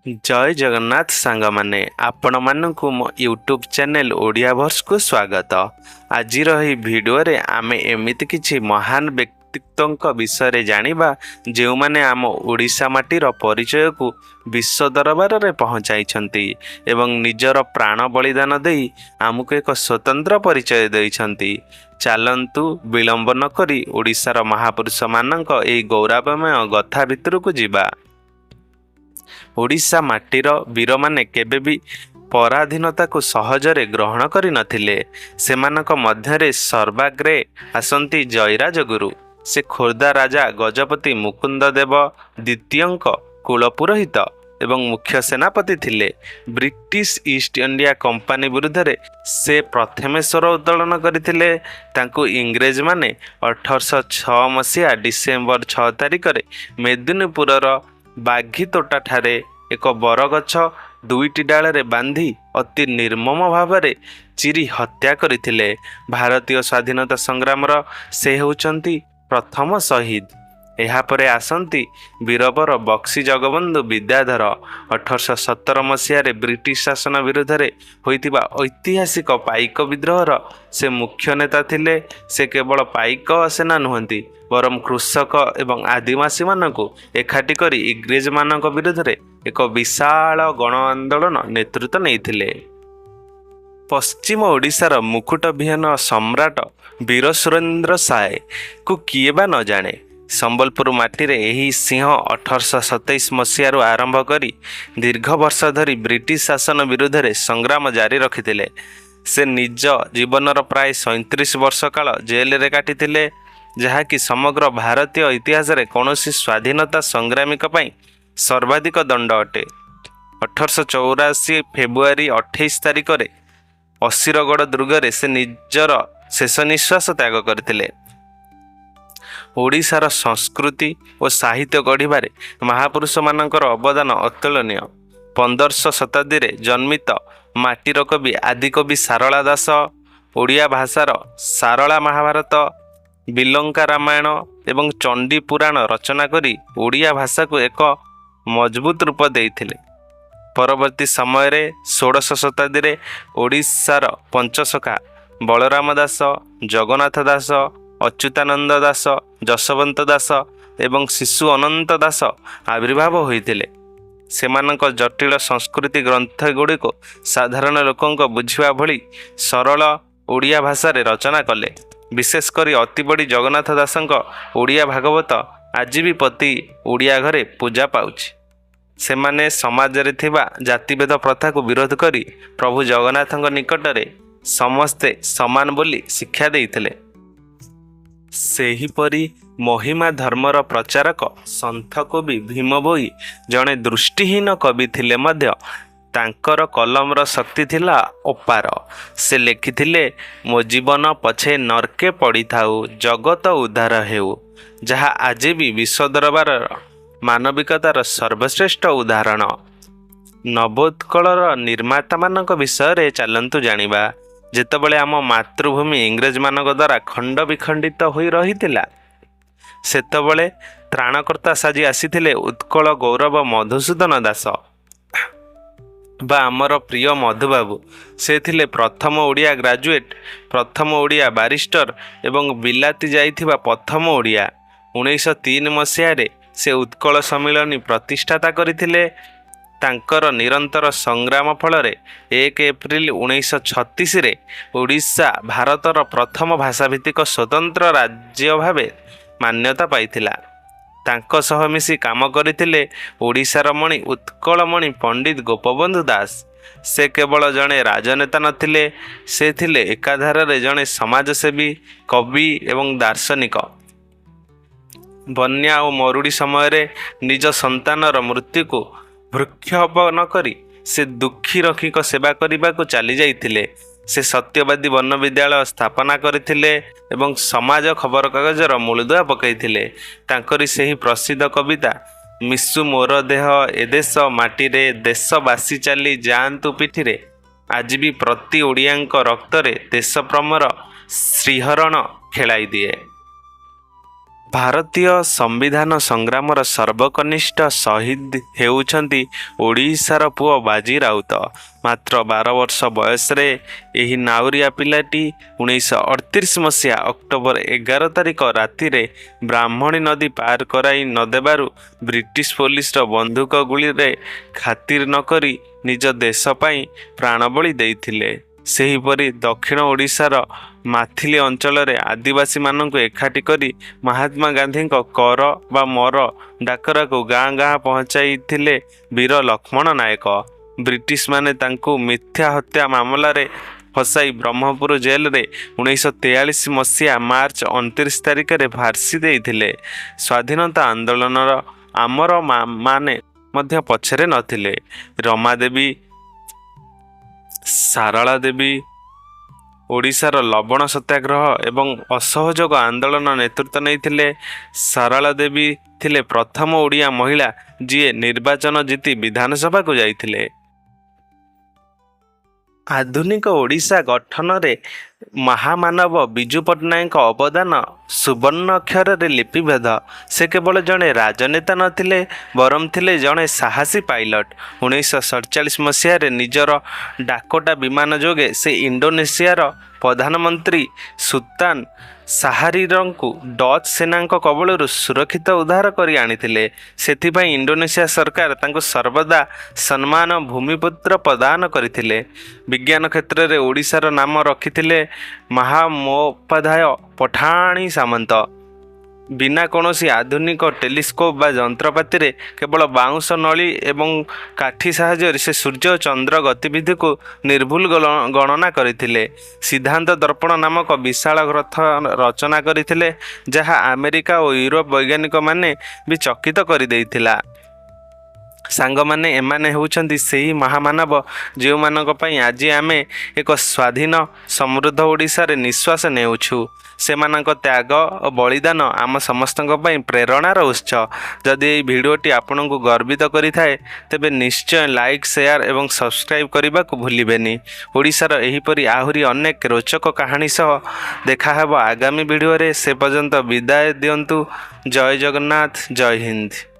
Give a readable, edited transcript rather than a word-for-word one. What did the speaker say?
जय जगन्नाथ सांग माने आपण मानकु मो यूट्यूब चैनल ओडिया भर्स को स्वागत। आज रही वीडियो रे आमे एमिति किछि महान व्यक्तित्वଙ୍କ विषय जानिबा जो माने आम ओडिशा माटीर परिचय को विश्व दरबार रे पहुंचाइछंती एवं निजर प्राण बलिदान देई आमुक एक स्वतंत्र परिचय दैछंती। चालंतु विलंब न करी ओडिशार महापुरुष मानक एई गौरवमय गथा भितर को जिबा। ओडिशा माटीर वीर माने केबे भी पराधीनता को सहजरे ग्रहण करि नथिले। सेमानक मध्यरे सर्वाग्रे आसंती जयराज गुरु। से खोर्धा राजा गजपति मुकुंद देव द्वितीयଙ୍କ कुलपुरोहित एवं मुख्य सेनापति थिले। ब्रिटिश ईस्ट इंडिया कंपनी विरुद्ध से प्रथमे स्वर उत्तोलन करथिले। तांको इंग्रेज माने 1806 मसीहा डिसेम्बर 6 तारिख रे मेदिनीपुरर बाघीतोटा ठारे एक बरगछ दुईटी डाल रे बांधी अति निर्मम भावरे चिरी हत्या करथिले। भारतीय स्वाधीनता संग्राम से होचंती प्रथम शहीद। एहापरे आसंती वीरवर बक्सी जगबंधु विद्याधर 1817 मसीह ब्रिटिश शासन विरुद्ध रे होइतिबा ऐतिहासिक पाइक विद्रोहर से मुख्य नेता थिले। से केवल पाइक सेना नुहंती बरम कृषक एवं आदिवासी मानकु एकाठी करी इंग्रेज मानक विरुद्ध रे एक विशाल गण आंदोलन नेतृत्व नैथिले। पश्चिम ओडिशार मुकुट विहन सम्राट वीर सुरेंद्र साय को किए बा न जाने। संबलपुर माटी रे एही सिंह 1827 मसीहारू आरंभ करी दीर्घ वर्ष धरी ब्रिटिश शासन विरुद्ध रे संग्राम जारी रखिथिले। से निज जीवनर प्राय 37 वर्ष काल जेल रे काटिथिले, जहाँकि समग्र भारतीय इतिहास रे कौनसी स्वाधीनता संग्रामिक पई सर्वाधिक दंड अटे। 1884 फेब्रुआरी 28 तारिख रे असिरगढ़ दुर्ग रे से निजर शेष निश्वास त्याग करथिले। ओडिशार संस्कृति और साहित्य गढ़िबारे महापुरुष मानकर अवदान अतुलनीय। 15श शताब्दी रे जन्मित माटीर कवि आदिकवि सारला दास ओडिया भाषार सारला महाभारत, बिलंका रामायण एवं चंडी पुराण रचना करी ओडिया भाषा को एक मजबूत रूप देइथिले। परवर्ती समय रे 16श शताब्दी रे ओडिशार पंचसखा बलराम दास, जगन्नाथ दास, अच्युतानंद दास, जशवंत दास एवं शिशु अनंत दास आविर्भाव होइथिले। सेमानक जटिल संस्कृति ग्रंथ गुड़िक साधारण लोकंक बुझिबा भली सरल ओडिया भाषा रे रचना कले। विशेषकर अति बड़ी जगन्नाथ दासंक ओडिया भागवत आज भी प्रति ओडिया घरे पूजा पाउछि। सेमाने समाज रे थिबा जातिभेद प्रथा को विरोध करी प्रभु जगन्नाथंक निकट रे समस्ते समान बोली शिक्षा देइथिले। सेहीपरि महिमा धर्मर प्रचारक संथ कवि भीम भोई जड़े दृष्टिहीन कवि थिले मध्य तांकर कलमर शक्ति थिला अपार। से लेखिथिले, मो जीवन पछे नरके पड़ी थाउ जगत उद्धार हेउ, जहा आज भी विश्व दरबार मानविकतार सर्वश्रेष्ठ उदाहरण। नवोत्कलर निर्माता मानक विषय चलंतु जानिबा। जेतबले आम मातृभूमि इंग्रेज मानक द्वारा खंड विखंडित होई रहितिला, सेतबले त्राणकर्ता साजी आसीथिले उत्कल गौरव मधुसूदन दास बा आमर प्रिय मधुबाबू। से थिले प्रथम ओडिया ग्राजुएट, प्रथम ओडिया बारिस्टर एवं बिलाती जाइथिबा प्रथम ओडिया। 1903 मसीह से उत्कल सम्मिलनी प्रतिष्ठाता करथिले। तांकर निरंतर संग्राम फल 1 एप्रिल 1936 रे ओडिशा भारतर प्रथम भाषाभित्तिक स्वतंत्र राज्य भावे मान्यता पाइथिला। तांको सह मिसी काम करथिले ओडिशार मणि उत्कलमणि पंडित गोपबंधु दास। से केवल जड़े राजनेता नथिले, से थिले एकाधार रे जड़े समाजसेवी, कवि एवं दार्शनिक। बन्या और मरुड़ी समय निज संतानर मृत्यु को भृक्षेप न करी से दुखी रक्षिक सेवा करने को चली जाइथिले। से सत्यवादी वन विद्यालय स्थापना करथिले एवं समाज खबर कागजर मूलदुआ पकईथिले। तांकरी सेही प्रसिद्ध कविता मिसु मोर देह ए देश माटी रे देशवासी चली जाआंतु पिठिरे आज भी प्रति ओडियांक रक्तरे देश प्रमर श्रीहरण खेलाई दिए। ଭାରତୀୟ ସମ୍ବିଧାନ ସଂଗ୍ରାମର ସର୍ବକନିଷ୍ଠ ଶହୀଦ ହେଉଛନ୍ତି ଓଡ଼ିଶାର ପୁଅ ବାଜି ରାଉତ। ମାତ୍ର 12 ବର୍ଷ ବୟସରେ ଏହି ନାଉରିଆ ପିଲାଟି 1938 ମସିହା ଅକ୍ଟୋବର 11 ତାରିଖ ରାତିରେ ବ୍ରାହ୍ମଣୀ ନଦୀ ପାର କରାଇ ନଦେବାରୁ ବ୍ରିଟିଶ ପୋଲିସର ବନ୍ଧୁକ ଗୁଳିରେ ଖାତିର ନକରି ନିଜ ଦେଶ ପାଇଁ ପ୍ରାଣବଳି ଦେଇଥିଲେ। ସେହିପରି ଦକ୍ଷିଣ ଓଡ଼ିଶାର ମାଥିଲି ଅଞ୍ଚଳରେ ଆଦିବାସୀମାନଙ୍କୁ ଏକାଠି କରି ମହାତ୍ମା ଗାନ୍ଧୀଙ୍କ କର ବା ମର ଡାକରାକୁ ଗାଁ ଗାଁ ପହଞ୍ଚାଇଥିଲେ ବୀର ଲକ୍ଷ୍ମଣ ନାୟକ। ବ୍ରିଟିଶମାନେ ତାଙ୍କୁ ମିଥ୍ୟା ହତ୍ୟା ମାମଲାରେ ଫସାଇ ବ୍ରହ୍ମପୁର ଜେଲରେ 1943 ମସିହା ମାର୍ଚ୍ଚ 29 ତାରିଖରେ ଫାଶୀ ଦେଇଥିଲେ। ସ୍ୱାଧୀନତା ଆନ୍ଦୋଳନର ଆମର ମାନେ ମଧ୍ୟ ପଛରେ ନଥିଲେ। ରମାଦେବୀ, ସାରଳା ଦେବୀ ଓଡ଼ିଶାର ଲବଣ ସତ୍ୟାଗ୍ରହ ଏବଂ ଅସହଯୋଗ ଆନ୍ଦୋଳନ ନେତୃତ୍ୱ ନେଇଥିଲେ। ସାରଳା ଦେବୀ ଥିଲେ ପ୍ରଥମ ଓଡ଼ିଆ ମହିଳା ଯିଏ ନିର୍ବାଚନ ଜିତି ବିଧାନସଭାକୁ ଯାଇଥିଲେ। ଆଧୁନିକ ଓଡ଼ିଶା ଗଠନରେ ମହାମାନବ ବିଜୁ ପଟ୍ଟନାୟକଙ୍କ ଅବଦାନ ସୁବର୍ଣ୍ଣ ଅକ୍ଷରରେ ଲିପିବଦ୍ଧ। ସେ କେବଳ ଜଣେ ରାଜନେତା ନଥିଲେ, ବରଂ ଥିଲେ ଜଣେ ସାହସୀ ପାଇଲଟ। 1947 ମସିହାରେ ନିଜର ଡାକୋଟା ବିମାନ ଯୋଗେ ସେ ଇଣ୍ଡୋନେସିଆର ପ୍ରଧାନମନ୍ତ୍ରୀ ସୁଲତାନ ଶାହରିରଙ୍କୁ ଡଚ୍ ସେନାଙ୍କ କବଳରୁ ସୁରକ୍ଷିତ ଉଦ୍ଧାର କରି ଆଣିଥିଲେ। ସେଥିପାଇଁ ଇଣ୍ଡୋନେସିଆ ସରକାର ତାଙ୍କୁ ସର୍ବଦା ସମ୍ମାନ ଭୂମିପୁତ୍ର ପ୍ରଦାନ କରିଥିଲେ। ବିଜ୍ଞାନ କ୍ଷେତ୍ରରେ ଓଡ଼ିଶାର ନାମ ରଖିଥିଲେ ମହାମହୋପାଧ୍ୟାୟ ପଠାଣି ସାମନ୍ତ। ବିନା କୌଣସି ଆଧୁନିକ ଟେଲିସ୍କୋପ୍ ବା ଯନ୍ତ୍ରପାତିରେ କେବଳ ବାଉଁଶ ନଳି ଏବଂ କାଠି ସାହାଯ୍ୟରେ ସେ ସୂର୍ଯ୍ୟ ଓ ଚନ୍ଦ୍ର ଗତିବିଧିକୁ ନିର୍ଭୁଲ ଗଣନା କରିଥିଲେ। ସିଦ୍ଧାନ୍ତ ଦର୍ପଣ ନାମକ ବିଶାଳ ଗ୍ରନ୍ଥ ରଚନା କରିଥିଲେ, ଯାହା ଆମେରିକା ଓ ୟୁରୋପ ବୈଜ୍ଞାନିକମାନେ ବି ଚକିତ କରିଦେଇଥିଲା। ସାଙ୍ଗମାନେ, ଏମାନେ ହେଉଛନ୍ତି ସେହି ମହାମାନବ ଯେଉଁମାନଙ୍କ ପାଇଁ ଆଜି ଆମେ ଏକ ସ୍ୱାଧୀନ ସମୃଦ୍ଧ ଓଡ଼ିଶାରେ ନିଶ୍ୱାସ ନେଉଛୁ। ସେମାନଙ୍କ ତ୍ୟାଗ ଓ ବଳିଦାନ ଆମ ସମସ୍ତଙ୍କ ପାଇଁ ପ୍ରେରଣାର ଉତ୍ସ। ଯଦି ଏହି ଭିଡ଼ିଓଟି ଆପଣଙ୍କୁ ଗର୍ବିତ କରିଥାଏ, ତେବେ ନିଶ୍ଚୟ ଲାଇକ୍, ସେୟାର ଏବଂ ସବସ୍କ୍ରାଇବ୍ କରିବାକୁ ଭୁଲିବେନି। ଓଡ଼ିଶାର ଏହିପରି ଆହୁରି ଅନେକ ରୋଚକ କାହାଣୀ ସହ ଦେଖାହେବ ଆଗାମୀ ଭିଡ଼ିଓରେ। ସେ ପର୍ଯ୍ୟନ୍ତ ବିଦାୟ ଦିଅନ୍ତୁ। ଜୟ ଜଗନ୍ନାଥ, ଜୟ ହିନ୍ଦ।